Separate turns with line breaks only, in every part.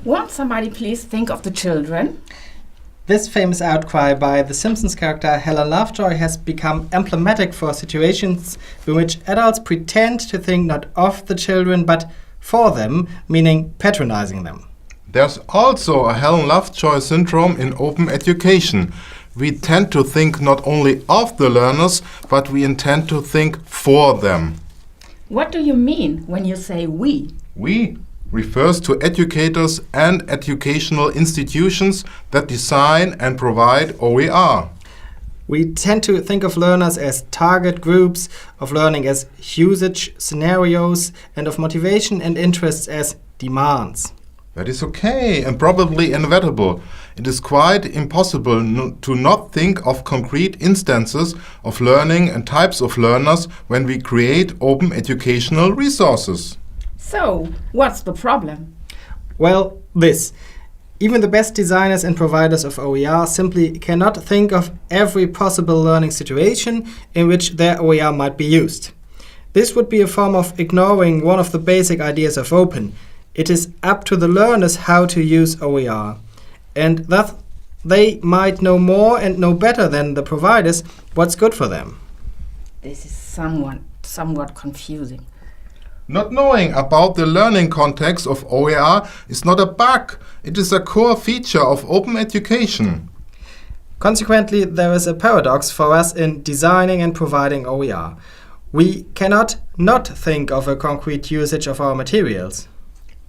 Won't somebody please think of the children?
This famous outcry by the Simpsons character Helen Lovejoy has become emblematic for situations in which adults pretend to think not of the children but for them, meaning patronizing them.
There's also a Helen Lovejoy syndrome in open education. We tend to think not only of the learners, but we intend to think for them.
What do you mean when you say we?
We refers to educators and educational institutions that design and provide OER.
We tend to think of learners as target groups, of learning as usage scenarios, and of motivation and interests as demands.
That is okay and probably inevitable. It is quite impossible to not think of concrete instances of learning and types of learners when we create open educational resources.
So, what's the problem?
Well, this. Even the best designers and providers of OER simply cannot think of every possible learning situation in which their OER might be used. This would be a form of ignoring one of the basic ideas of open. It is up to the learners how to use OER, and thus they might know more and know better than the providers what's good for them.
This is somewhat confusing.
Not knowing about the learning context of OER is not a bug. It is a core feature of open education.
Consequently, there is a paradox for us in designing and providing OER. We cannot not think of a concrete usage of our materials.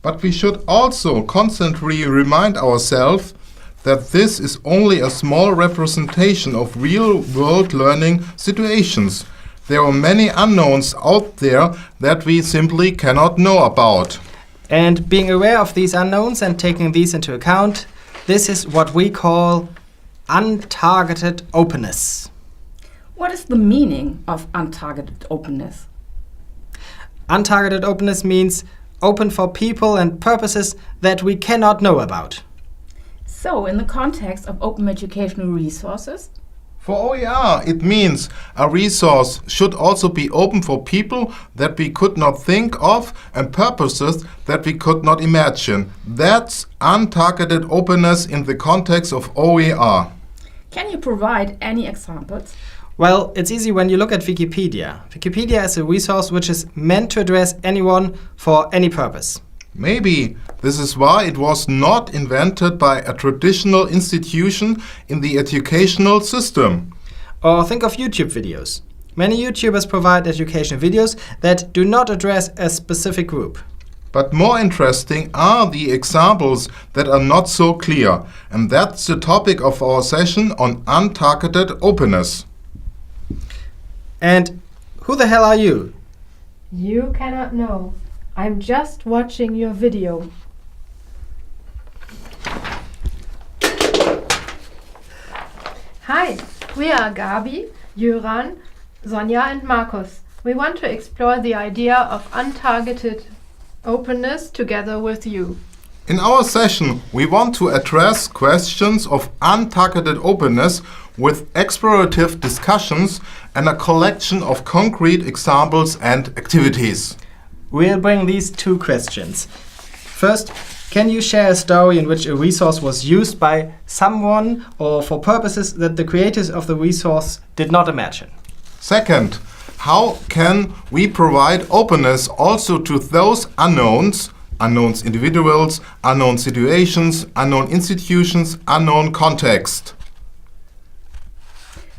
But we should also constantly remind ourselves that this is only a small representation of real-world learning situations. There are many unknowns out there that we simply cannot know about.
And being aware of these unknowns and taking these into account, this is what we call untargeted openness.
What is the meaning of untargeted openness?
Untargeted openness means open for people and purposes that we cannot know about.
So, in the context of open educational resources?
For OER, it means a resource should also be open for people that we could not think of and purposes that we could not imagine. That's untargeted openness in the context of OER.
Can you provide any examples?
Well, it's easy when you look at Wikipedia. Wikipedia is a resource which is meant to address anyone for any purpose.
Maybe this is why it was not invented by a traditional institution in the educational system.
Or think of YouTube videos. Many YouTubers provide educational videos that do not address a specific group.
But more interesting are the examples that are not so clear. And that's the topic of our session on untargeted openness.
And who the hell are you?
You cannot know. I'm just watching your video. Hi, we are Gabi, Jöran, Sonja and Markus. We want to explore the idea of untargeted openness together with you.
In our session, we want to address questions of untargeted openness with explorative discussions and a collection of concrete examples and activities.
We'll bring these two questions. First, can you share a story in which a resource was used by someone or for purposes that the creators of the resource did not imagine?
Second, how can we provide openness also to those unknowns, unknown individuals, unknown situations, unknown institutions, unknown context?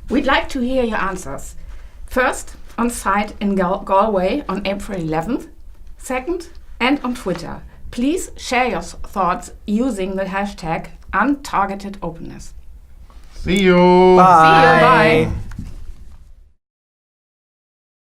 We'd like to hear your answers. First, on site in Galway on April 11th. Second, and on Twitter. Please share your thoughts using the hashtag untargetedopenness.
See you!
Bye!
See you, bye!